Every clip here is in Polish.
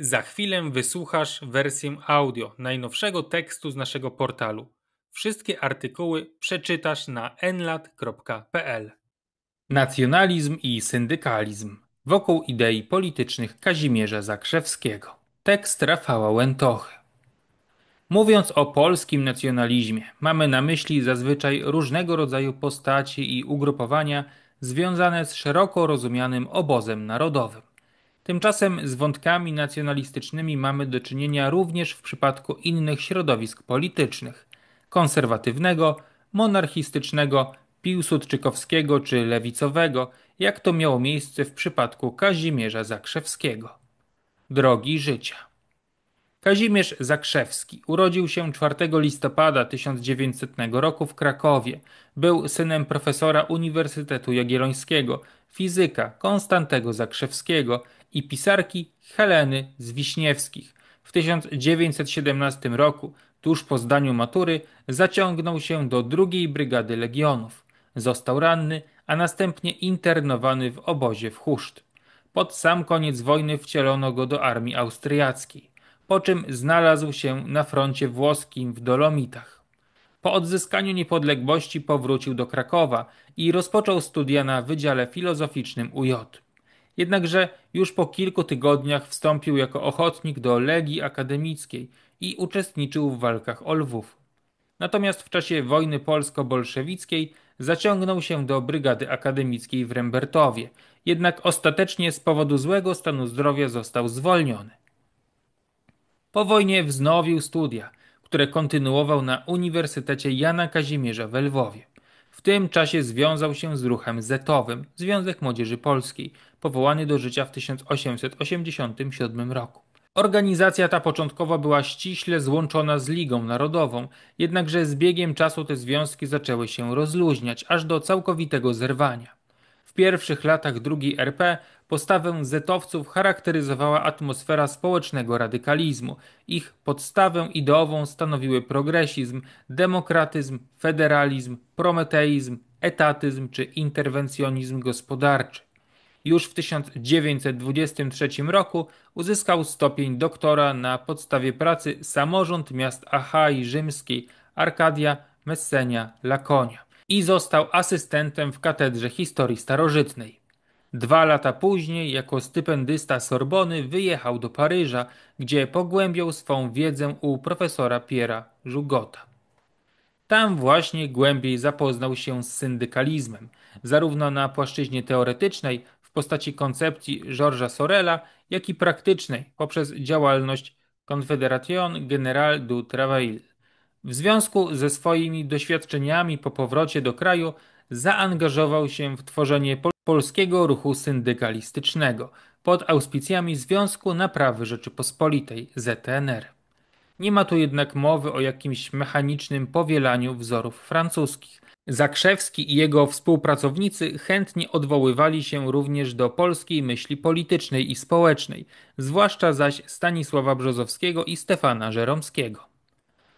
Za chwilę wysłuchasz wersję audio najnowszego tekstu z naszego portalu. Wszystkie artykuły przeczytasz na enlat.pl. Nacjonalizm i syndykalizm wokół idei politycznych Kazimierza Zakrzewskiego. Tekst Rafała Łętochy. Mówiąc o polskim nacjonalizmie, mamy na myśli zazwyczaj różnego rodzaju postaci i ugrupowania związane z szeroko rozumianym obozem narodowym. Tymczasem z wątkami nacjonalistycznymi mamy do czynienia również w przypadku innych środowisk politycznych: konserwatywnego, monarchistycznego, piłsudczykowskiego czy lewicowego, jak to miało miejsce w przypadku Kazimierza Zakrzewskiego. Drogi życia. Kazimierz Zakrzewski urodził się 4 listopada 1900 roku w Krakowie. Był synem profesora Uniwersytetu Jagiellońskiego, fizyka Konstantego Zakrzewskiego i pisarki Heleny z Wiśniewskich. W 1917 roku, tuż po zdaniu matury, zaciągnął się do II Brygady Legionów. Został ranny, a następnie internowany w obozie w Chuszt. Pod sam koniec wojny wcielono go do armii austriackiej, po czym znalazł się na froncie włoskim w Dolomitach. Po odzyskaniu niepodległości powrócił do Krakowa i rozpoczął studia na Wydziale Filozoficznym UJ. Jednakże już po kilku tygodniach wstąpił jako ochotnik do Legii Akademickiej i uczestniczył w walkach o Lwów. Natomiast w czasie wojny polsko-bolszewickiej zaciągnął się do Brygady Akademickiej w Rembertowie, jednak ostatecznie z powodu złego stanu zdrowia został zwolniony. Po wojnie wznowił studia, które kontynuował na Uniwersytecie Jana Kazimierza we Lwowie. W tym czasie związał się z ruchem zetowym, Związek Młodzieży Polskiej, powołany do życia w 1887 roku. Organizacja ta początkowo była ściśle złączona z Ligą Narodową, jednakże z biegiem czasu te związki zaczęły się rozluźniać, aż do całkowitego zerwania. W pierwszych latach II RP postawę zetowców charakteryzowała atmosfera społecznego radykalizmu. Ich podstawę ideową stanowiły progresizm, demokratyzm, federalizm, prometeizm, etatyzm czy interwencjonizm gospodarczy. Już w 1923 roku uzyskał stopień doktora na podstawie pracy Samorząd miast Achai Rzymskiej, Arkadia, Messenia, Lakonia i został asystentem w Katedrze Historii Starożytnej. 2 lata później jako stypendysta Sorbony wyjechał do Paryża, gdzie pogłębiał swą wiedzę u profesora Pierre'a Jougota. Tam właśnie głębiej zapoznał się z syndykalizmem, zarówno na płaszczyźnie teoretycznej w postaci koncepcji Georgesa Sorela, jak i praktycznej poprzez działalność Confédération Générale du Travail. W związku ze swoimi doświadczeniami po powrocie do kraju zaangażował się w tworzenie polskiego ruchu syndykalistycznego pod auspicjami Związku Naprawy Rzeczypospolitej ZNR. Nie ma tu jednak mowy o jakimś mechanicznym powielaniu wzorów francuskich. Zakrzewski i jego współpracownicy chętnie odwoływali się również do polskiej myśli politycznej i społecznej, zwłaszcza zaś Stanisława Brzozowskiego i Stefana Żeromskiego.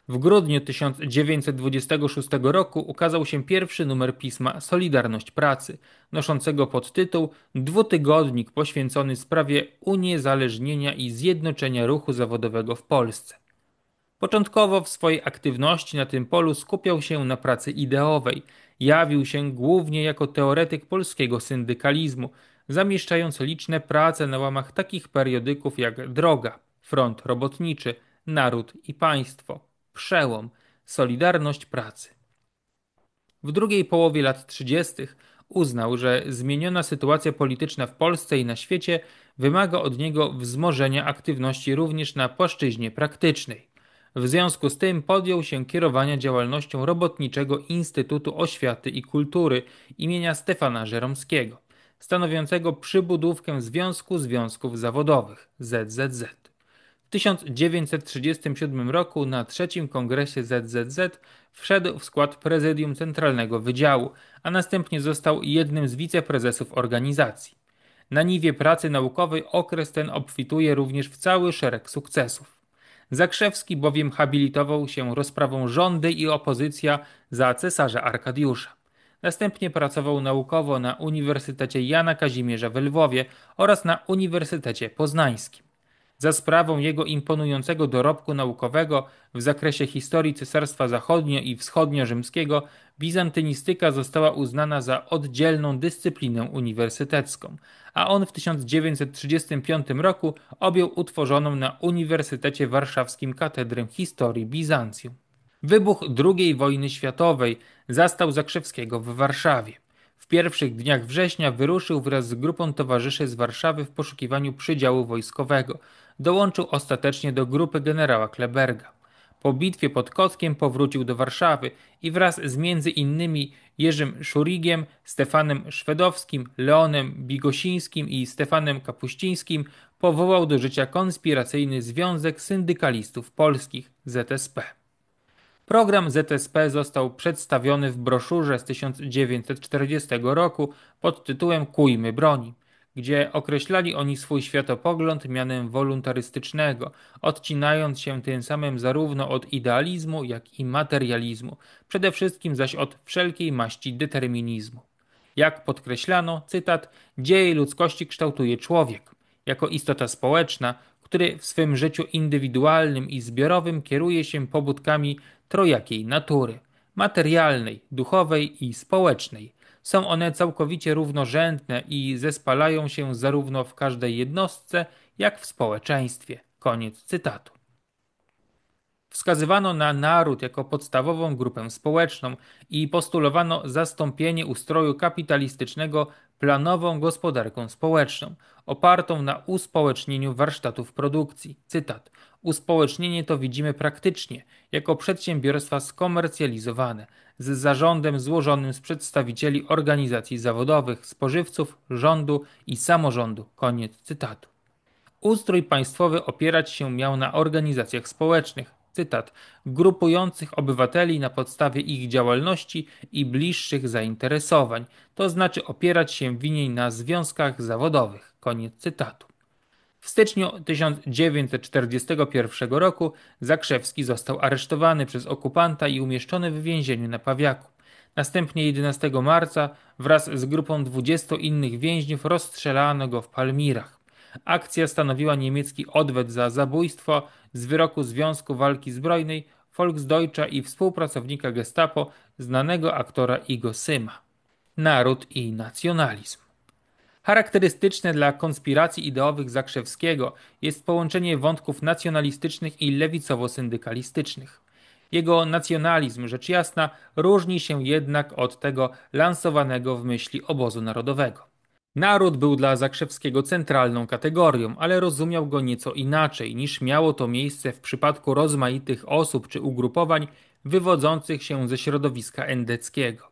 W grudniu 1926 roku ukazał się pierwszy numer pisma Solidarność Pracy, noszącego podtytuł Dwutygodnik poświęcony sprawie uniezależnienia i zjednoczenia ruchu zawodowego w Polsce. Początkowo w swojej aktywności na tym polu skupiał się na pracy ideowej. Jawił się głównie jako teoretyk polskiego syndykalizmu, zamieszczając liczne prace na łamach takich periodyków jak Droga, Front Robotniczy, Naród i Państwo, Przełom, Solidarność Pracy. W drugiej połowie lat 30. uznał, że zmieniona sytuacja polityczna w Polsce i na świecie wymaga od niego wzmożenia aktywności również na płaszczyźnie praktycznej. W związku z tym podjął się kierowania działalnością Robotniczego Instytutu Oświaty i Kultury imienia Stefana Żeromskiego, stanowiącego przybudówkę Związku Związków Zawodowych ZZZ. W 1937 roku na trzecim kongresie ZZZ wszedł w skład prezydium Centralnego Wydziału, a następnie został jednym z wiceprezesów organizacji. Na niwie pracy naukowej okres ten obfituje również w cały szereg sukcesów. Zakrzewski bowiem habilitował się rozprawą Rządy i opozycja za cesarza Arkadiusza. Następnie pracował naukowo na Uniwersytecie Jana Kazimierza we Lwowie oraz na Uniwersytecie Poznańskim. Za sprawą jego imponującego dorobku naukowego w zakresie historii Cesarstwa Zachodnio- i Wschodnio-Rzymskiego bizantynistyka została uznana za oddzielną dyscyplinę uniwersytecką, a on w 1935 roku objął utworzoną na Uniwersytecie Warszawskim Katedrę Historii Bizancjum. Wybuch II wojny światowej zastał Zakrzewskiego w Warszawie. W pierwszych dniach września wyruszył wraz z grupą towarzyszy z Warszawy w poszukiwaniu przydziału wojskowego. Dołączył ostatecznie do grupy generała Kleberga. Po bitwie pod Kockiem powrócił do Warszawy i wraz z między innymi Jerzym Szurigiem, Stefanem Szwedowskim, Leonem Bigosińskim i Stefanem Kapuścińskim powołał do życia konspiracyjny Związek Syndykalistów Polskich ZSP. Program ZSP został przedstawiony w broszurze z 1940 roku pod tytułem Kujmy broni, gdzie określali oni swój światopogląd mianem woluntarystycznego, odcinając się tym samym zarówno od idealizmu, jak i materializmu, przede wszystkim zaś od wszelkiej maści determinizmu. Jak podkreślano, cytat, dzieje ludzkości kształtuje człowiek, jako istota społeczna, który w swym życiu indywidualnym i zbiorowym kieruje się pobudkami trojakiej natury, materialnej, duchowej i społecznej. Są one całkowicie równorzędne i zespalają się zarówno w każdej jednostce, jak w społeczeństwie. Koniec cytatu. Wskazywano na naród jako podstawową grupę społeczną i postulowano zastąpienie ustroju kapitalistycznego planową gospodarką społeczną, opartą na uspołecznieniu warsztatów produkcji. Cytat. Uspołecznienie to widzimy praktycznie, jako przedsiębiorstwa skomercjalizowane, z zarządem złożonym z przedstawicieli organizacji zawodowych, spożywców, rządu i samorządu. Koniec cytatu. Ustrój państwowy opierać się miał na organizacjach społecznych, cytat, grupujących obywateli na podstawie ich działalności i bliższych zainteresowań, to znaczy opierać się winien na związkach zawodowych, koniec cytatu. W styczniu 1941 roku Zakrzewski został aresztowany przez okupanta i umieszczony w więzieniu na Pawiaku. Następnie 11 marca wraz z grupą 20 innych więźniów rozstrzelano go w Palmirach. Akcja stanowiła niemiecki odwet za zabójstwo z wyroku Związku Walki Zbrojnej, Volksdeutscha i współpracownika Gestapo, znanego aktora Igo Syma. Naród i nacjonalizm. Charakterystyczne dla konspiracji ideowych Zakrzewskiego jest połączenie wątków nacjonalistycznych i lewicowo-syndykalistycznych. Jego nacjonalizm, rzecz jasna, różni się jednak od tego lansowanego w myśli obozu narodowego. Naród był dla Zakrzewskiego centralną kategorią, ale rozumiał go nieco inaczej niż miało to miejsce w przypadku rozmaitych osób czy ugrupowań wywodzących się ze środowiska endeckiego.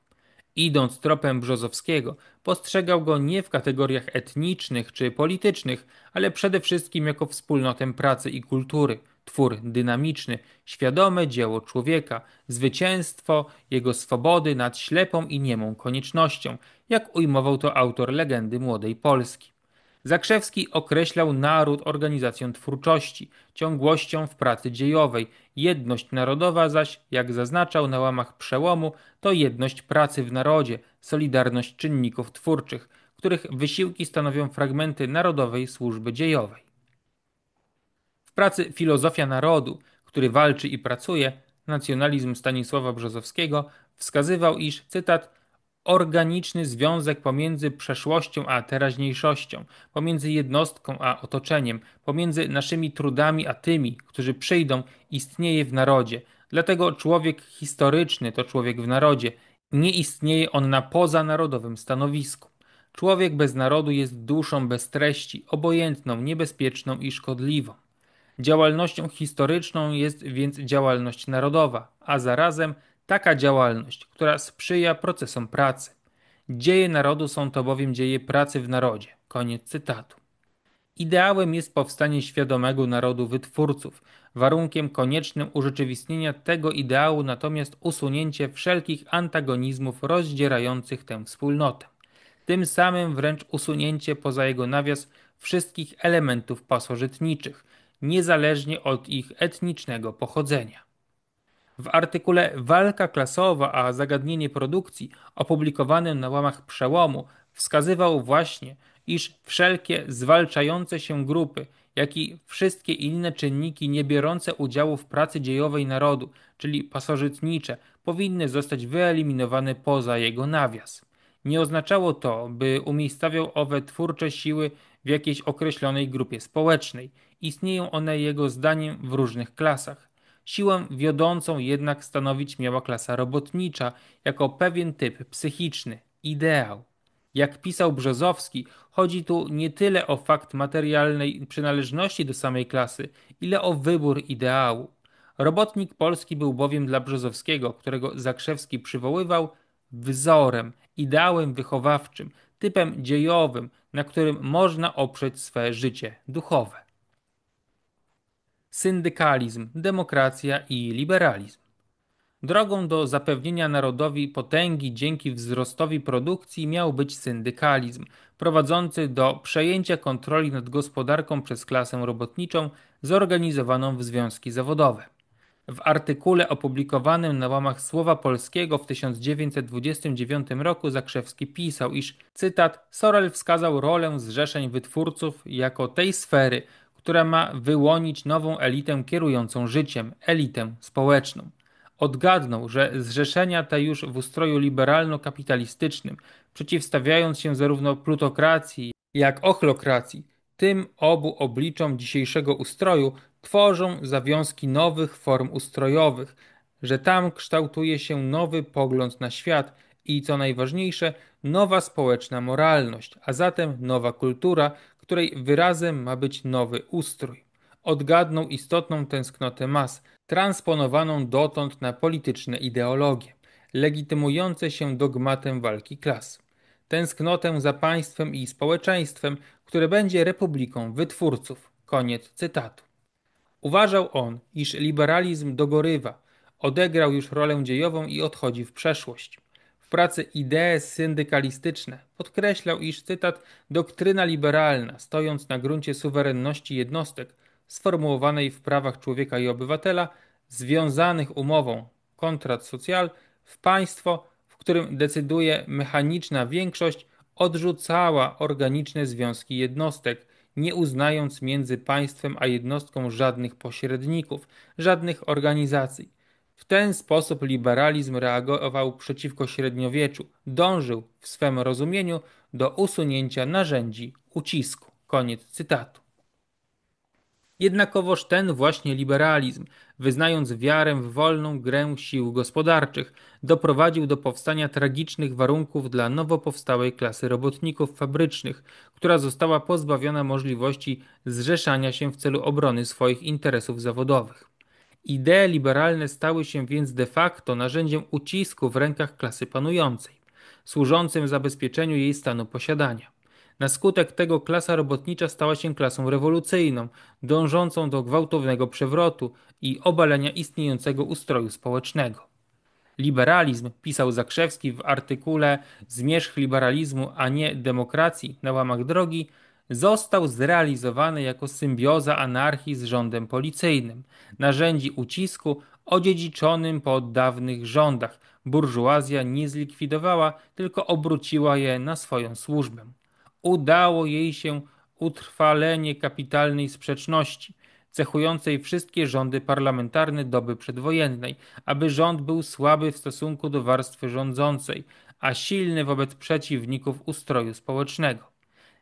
Idąc tropem Brzozowskiego, postrzegał go nie w kategoriach etnicznych czy politycznych, ale przede wszystkim jako wspólnotę pracy i kultury, twór dynamiczny, świadome dzieło człowieka, zwycięstwo jego swobody nad ślepą i niemą koniecznością, jak ujmował to autor legendy Młodej Polski. Zakrzewski określał naród organizacją twórczości, ciągłością w pracy dziejowej, jedność narodowa zaś, jak zaznaczał na łamach przełomu, to jedność pracy w narodzie, solidarność czynników twórczych, których wysiłki stanowią fragmenty narodowej służby dziejowej. W pracy Filozofia Narodu, który walczy i pracuje, nacjonalizm Stanisława Brzozowskiego, wskazywał, iż, cytat, organiczny związek pomiędzy przeszłością a teraźniejszością, pomiędzy jednostką a otoczeniem, pomiędzy naszymi trudami a tymi, którzy przyjdą, istnieje w narodzie. Dlatego człowiek historyczny to człowiek w narodzie. Nie istnieje on na pozanarodowym stanowisku. Człowiek bez narodu jest duszą bez treści, obojętną, niebezpieczną i szkodliwą. Działalnością historyczną jest więc działalność narodowa, a zarazem taka działalność, która sprzyja procesom pracy. Dzieje narodu są to bowiem dzieje pracy w narodzie. Koniec cytatu. Ideałem jest powstanie świadomego narodu wytwórców. Warunkiem koniecznym urzeczywistnienia tego ideału natomiast usunięcie wszelkich antagonizmów rozdzierających tę wspólnotę. Tym samym wręcz usunięcie poza jego nawias wszystkich elementów pasożytniczych, niezależnie od ich etnicznego pochodzenia. W artykule Walka klasowa a zagadnienie produkcji, opublikowanym na łamach Przełomu, wskazywał właśnie, iż wszelkie zwalczające się grupy, jak i wszystkie inne czynniki nie biorące udziału w pracy dziejowej narodu, czyli pasożytnicze, powinny zostać wyeliminowane poza jego nawias. Nie oznaczało to, by umiejscawiał owe twórcze siły w jakiejś określonej grupie społecznej. Istnieją one jego zdaniem w różnych klasach. Siłę wiodącą jednak stanowić miała klasa robotnicza jako pewien typ psychiczny, ideał. Jak pisał Brzozowski, chodzi tu nie tyle o fakt materialnej przynależności do samej klasy, ile o wybór ideału. Robotnik polski był bowiem dla Brzozowskiego, którego Zakrzewski przywoływał, wzorem, ideałem wychowawczym, typem dziejowym, na którym można oprzeć swe życie duchowe. Syndykalizm, demokracja i liberalizm. Drogą do zapewnienia narodowi potęgi dzięki wzrostowi produkcji miał być syndykalizm, prowadzący do przejęcia kontroli nad gospodarką przez klasę robotniczą zorganizowaną w związki zawodowe. W artykule opublikowanym na łamach Słowa Polskiego w 1929 roku Zakrzewski pisał, iż, cytat, Sorel wskazał rolę zrzeszeń wytwórców jako tej sfery, która ma wyłonić nową elitę kierującą życiem, elitę społeczną. Odgadnął, że zrzeszenia te już w ustroju liberalno-kapitalistycznym, przeciwstawiając się zarówno plutokracji, jak ochlokracji, tym obu obliczom dzisiejszego ustroju, tworzą zawiązki nowych form ustrojowych, że tam kształtuje się nowy pogląd na świat i, co najważniejsze, nowa społeczna moralność, a zatem nowa kultura, której wyrazem ma być nowy ustrój. Odgadnął istotną tęsknotę mas, transponowaną dotąd na polityczne ideologie, legitymujące się dogmatem walki klas. Tęsknotę za państwem i społeczeństwem, które będzie republiką wytwórców. Koniec cytatu. Uważał on, iż liberalizm dogorywa, odegrał już rolę dziejową i odchodzi w przeszłość. W pracy Idee syndykalistyczne podkreślał, iż, cytat, doktryna liberalna, stojąc na gruncie suwerenności jednostek, sformułowanej w prawach człowieka i obywatela, związanych umową contrat social, w państwo, w którym decyduje mechaniczna większość, odrzucała organiczne związki jednostek, nie uznając między państwem a jednostką żadnych pośredników, żadnych organizacji. W ten sposób liberalizm reagował przeciwko średniowieczu, dążył w swym rozumieniu do usunięcia narzędzi ucisku. Koniec cytatu. Jednakowoż ten właśnie liberalizm, wyznając wiarę w wolną grę sił gospodarczych, doprowadził do powstania tragicznych warunków dla nowo powstałej klasy robotników fabrycznych, która została pozbawiona możliwości zrzeszania się w celu obrony swoich interesów zawodowych. Idee liberalne stały się więc de facto narzędziem ucisku w rękach klasy panującej, służącym zabezpieczeniu jej stanu posiadania. Na skutek tego klasa robotnicza stała się klasą rewolucyjną, dążącą do gwałtownego przewrotu i obalenia istniejącego ustroju społecznego. Liberalizm, pisał Zakrzewski w artykule Zmierzch liberalizmu, a nie demokracji na łamach drogi, został zrealizowany jako symbioza anarchii z rządem policyjnym, narzędzi ucisku odziedziczonym po dawnych rządach. Burżuazja nie zlikwidowała, tylko obróciła je na swoją służbę. Udało jej się utrwalenie kapitalnej sprzeczności, cechującej wszystkie rządy parlamentarne doby przedwojennej, aby rząd był słaby w stosunku do warstwy rządzącej, a silny wobec przeciwników ustroju społecznego.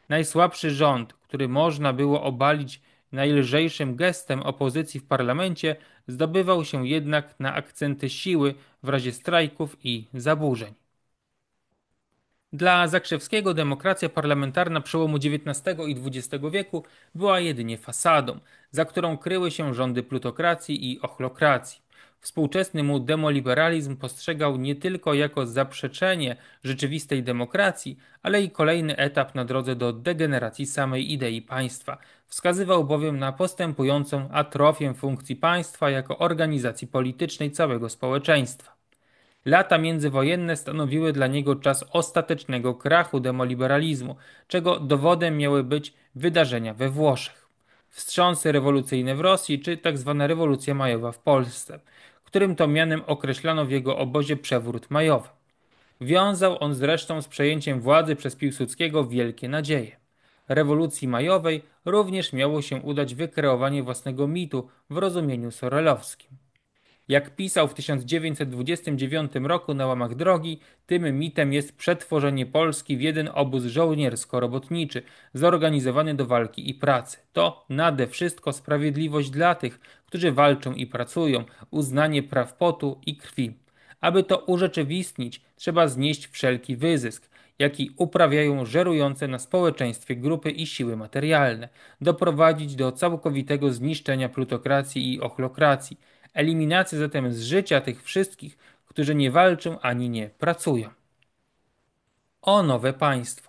Najsłabszy rząd, który można było obalić najlżejszym gestem opozycji w parlamencie, zdobywał się jednak na akcenty siły w razie strajków i zaburzeń. Dla Zakrzewskiego demokracja parlamentarna przełomu XIX i XX wieku była jedynie fasadą, za którą kryły się rządy plutokracji i ochlokracji. Współczesny mu demoliberalizm postrzegał nie tylko jako zaprzeczenie rzeczywistej demokracji, ale i kolejny etap na drodze do degeneracji samej idei państwa. Wskazywał bowiem na postępującą atrofię funkcji państwa jako organizacji politycznej całego społeczeństwa. Lata międzywojenne stanowiły dla niego czas ostatecznego krachu demoliberalizmu, czego dowodem miały być wydarzenia we Włoszech. Wstrząsy rewolucyjne w Rosji czy tzw. rewolucja majowa w Polsce, którym to mianem określano w jego obozie przewrót majowy. Wiązał on zresztą z przejęciem władzy przez Piłsudskiego wielkie nadzieje. rewolucji majowej również miało się udać wykreowanie własnego mitu w rozumieniu sorelowskim. Jak pisał w 1929 roku na łamach drogi, tym mitem jest przetworzenie Polski w jeden obóz żołniersko-robotniczy, zorganizowany do walki i pracy. To nade wszystko sprawiedliwość dla tych, którzy walczą i pracują, uznanie praw potu i krwi. Aby to urzeczywistnić, trzeba znieść wszelki wyzysk, jaki uprawiają żerujące na społeczeństwie grupy i siły materialne, doprowadzić do całkowitego zniszczenia plutokracji i ochlokracji, eliminacji zatem z życia tych wszystkich, którzy nie walczą ani nie pracują. O nowe państwo.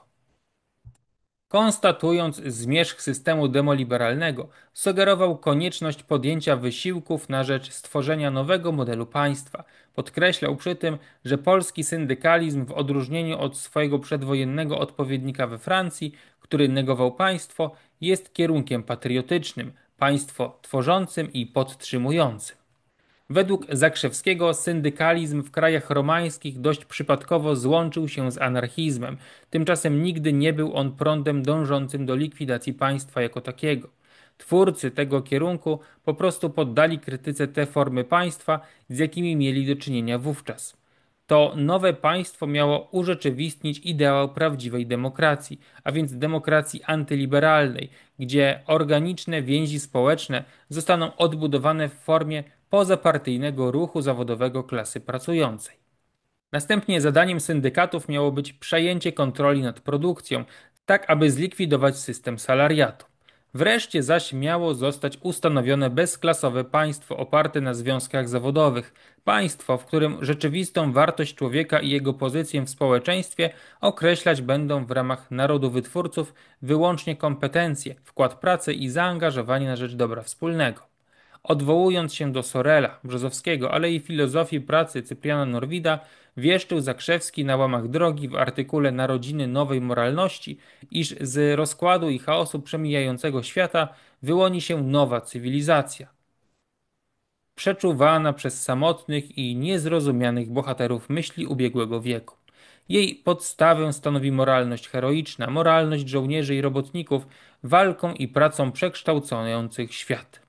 Konstatując zmierzch systemu demoliberalnego, sugerował konieczność podjęcia wysiłków na rzecz stworzenia nowego modelu państwa. Podkreślał przy tym, że polski syndykalizm w odróżnieniu od swojego przedwojennego odpowiednika we Francji, który negował państwo, jest kierunkiem patriotycznym, państwo tworzącym i podtrzymującym. Według Zakrzewskiego syndykalizm w krajach romańskich dość przypadkowo złączył się z anarchizmem, tymczasem nigdy nie był on prądem dążącym do likwidacji państwa jako takiego. Twórcy tego kierunku po prostu poddali krytyce te formy państwa, z jakimi mieli do czynienia wówczas. To nowe państwo miało urzeczywistnić ideał prawdziwej demokracji, a więc demokracji antyliberalnej, gdzie organiczne więzi społeczne zostaną odbudowane w formie pozapartyjnego ruchu zawodowego klasy pracującej. Następnie zadaniem syndykatów miało być przejęcie kontroli nad produkcją, tak aby zlikwidować system salariatu. Wreszcie zaś miało zostać ustanowione bezklasowe państwo oparte na związkach zawodowych, państwo, w którym rzeczywistą wartość człowieka i jego pozycję w społeczeństwie określać będą w ramach narodu wytwórców wyłącznie kompetencje, wkład pracy i zaangażowanie na rzecz dobra wspólnego. Odwołując się do Sorela, Brzozowskiego, ale i filozofii pracy Cypriana Norwida, wieszczył Zakrzewski na łamach drogi w artykule Narodziny nowej moralności, iż z rozkładu i chaosu przemijającego świata wyłoni się nowa cywilizacja, przeczuwana przez samotnych i niezrozumianych bohaterów myśli ubiegłego wieku. Jej podstawę stanowi moralność heroiczna, moralność żołnierzy i robotników, walką i pracą przekształcających świat.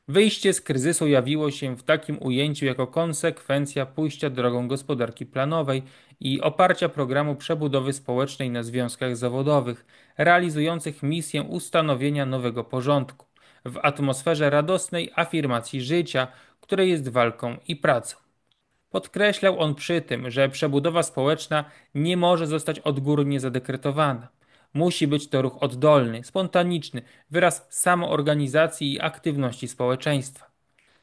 Wyjście z kryzysu jawiło się w takim ujęciu jako konsekwencja pójścia drogą gospodarki planowej i oparcia programu przebudowy społecznej na związkach zawodowych, realizujących misję ustanowienia nowego porządku, w atmosferze radosnej afirmacji życia, które jest walką i pracą. Podkreślał on przy tym, że przebudowa społeczna nie może zostać odgórnie zadekretowana. Musi być to ruch oddolny, spontaniczny, wyraz samoorganizacji i aktywności społeczeństwa.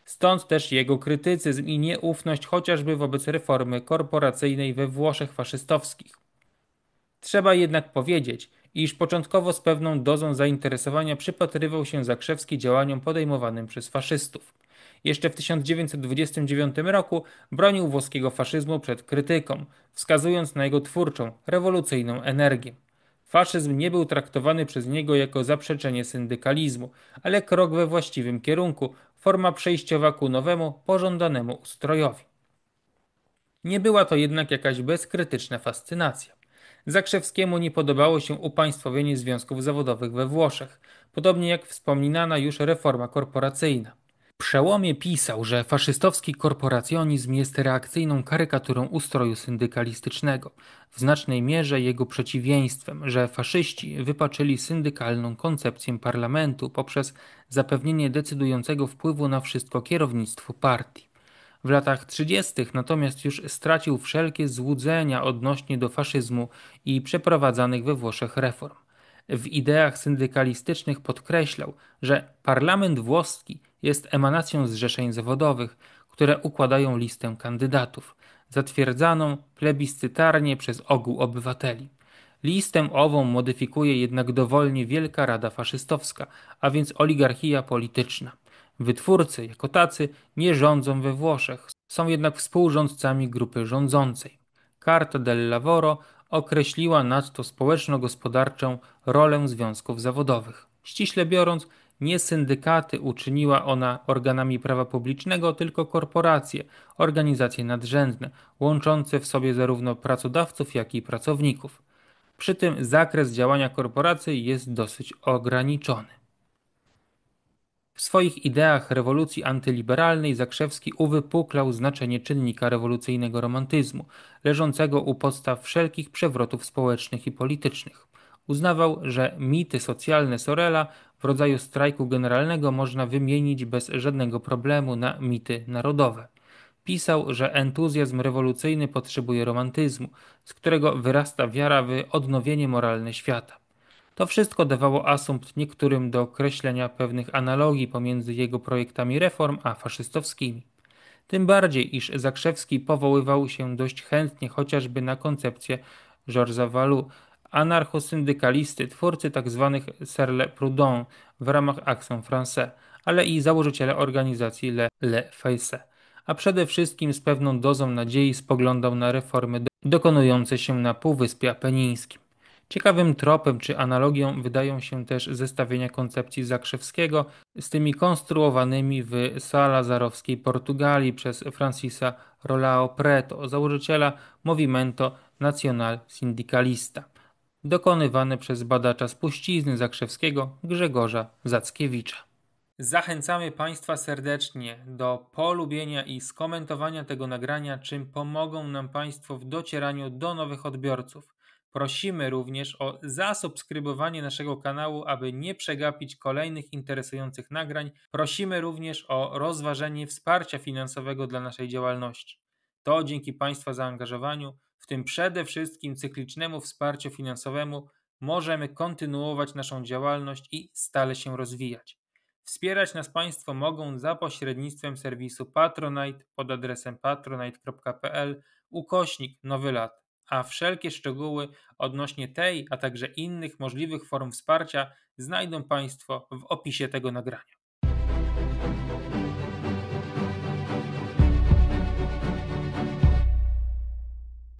Stąd też jego krytycyzm i nieufność chociażby wobec reformy korporacyjnej we Włoszech faszystowskich. Trzeba jednak powiedzieć, iż początkowo z pewną dozą zainteresowania przypatrywał się Zakrzewski działaniom podejmowanym przez faszystów. Jeszcze w 1929 roku bronił włoskiego faszyzmu przed krytyką, wskazując na jego twórczą, rewolucyjną energię. Faszyzm nie był traktowany przez niego jako zaprzeczenie syndykalizmu, ale krok we właściwym kierunku, forma przejściowa ku nowemu, pożądanemu ustrojowi. Nie była to jednak jakaś bezkrytyczna fascynacja. Zakrzewskiemu nie podobało się upaństwowienie związków zawodowych we Włoszech, podobnie jak wspominana już reforma korporacyjna. W Przełomie pisał, że faszystowski korporacjonizm jest reakcyjną karykaturą ustroju syndykalistycznego, w znacznej mierze jego przeciwieństwem, że faszyści wypaczyli syndykalną koncepcję parlamentu poprzez zapewnienie decydującego wpływu na wszystko kierownictwu partii. W latach 30. natomiast już stracił wszelkie złudzenia odnośnie do faszyzmu i przeprowadzanych we Włoszech reform. W ideach syndykalistycznych podkreślał, że parlament włoski jest emanacją zrzeszeń zawodowych, które układają listę kandydatów, zatwierdzaną plebiscytarnie przez ogół obywateli. Listę ową modyfikuje jednak dowolnie Wielka Rada Faszystowska, a więc oligarchia polityczna. Wytwórcy, jako tacy, nie rządzą we Włoszech, są jednak współrządcami grupy rządzącej. Carta del Lavoro określiła nadto społeczno-gospodarczą rolę związków zawodowych. Ściśle biorąc, nie syndykaty uczyniła ona organami prawa publicznego, tylko korporacje, organizacje nadrzędne, łączące w sobie zarówno pracodawców, jak i pracowników. Przy tym zakres działania korporacji jest dosyć ograniczony. W swoich ideach rewolucji antyliberalnej Zakrzewski uwypuklał znaczenie czynnika rewolucyjnego romantyzmu, leżącego u podstaw wszelkich przewrotów społecznych i politycznych. Uznawał, że mity socjalne Sorela w rodzaju strajku generalnego można wymienić bez żadnego problemu na mity narodowe. Pisał, że entuzjazm rewolucyjny potrzebuje romantyzmu, z którego wyrasta wiara w odnowienie moralne świata. To wszystko dawało asumpt niektórym do kreślenia pewnych analogii pomiędzy jego projektami reform a faszystowskimi. Tym bardziej, iż Zakrzewski powoływał się dość chętnie chociażby na koncepcję Georgesa Vallu, anarchosyndykalisty, twórcy tzw. Serre Proudhon w ramach Action Française, ale i założyciela organizacji Le Fayce. A przede wszystkim z pewną dozą nadziei spoglądał na reformy dokonujące się na Półwyspie Apenińskim. Ciekawym tropem czy analogią wydają się też zestawienia koncepcji Zakrzewskiego z tymi konstruowanymi w salazarowskiej Portugalii przez Francisa Rolao Preto, założyciela Movimento Nacional Sindicalista, dokonywane przez badacza spuścizny Zakrzewskiego Grzegorza Zackiewicza. Zachęcamy Państwa serdecznie do polubienia i skomentowania tego nagrania, czym pomogą nam Państwo w docieraniu do nowych odbiorców. Prosimy również o zasubskrybowanie naszego kanału, aby nie przegapić kolejnych interesujących nagrań. Prosimy również o rozważenie wsparcia finansowego dla naszej działalności. To dzięki Państwa zaangażowaniu, w tym przede wszystkim cyklicznemu wsparciu finansowemu, możemy kontynuować naszą działalność i stale się rozwijać. Wspierać nas Państwo mogą za pośrednictwem serwisu Patronite pod adresem patronite.pl/Nowy Lat, a wszelkie szczegóły odnośnie tej, a także innych możliwych form wsparcia znajdą Państwo w opisie tego nagrania.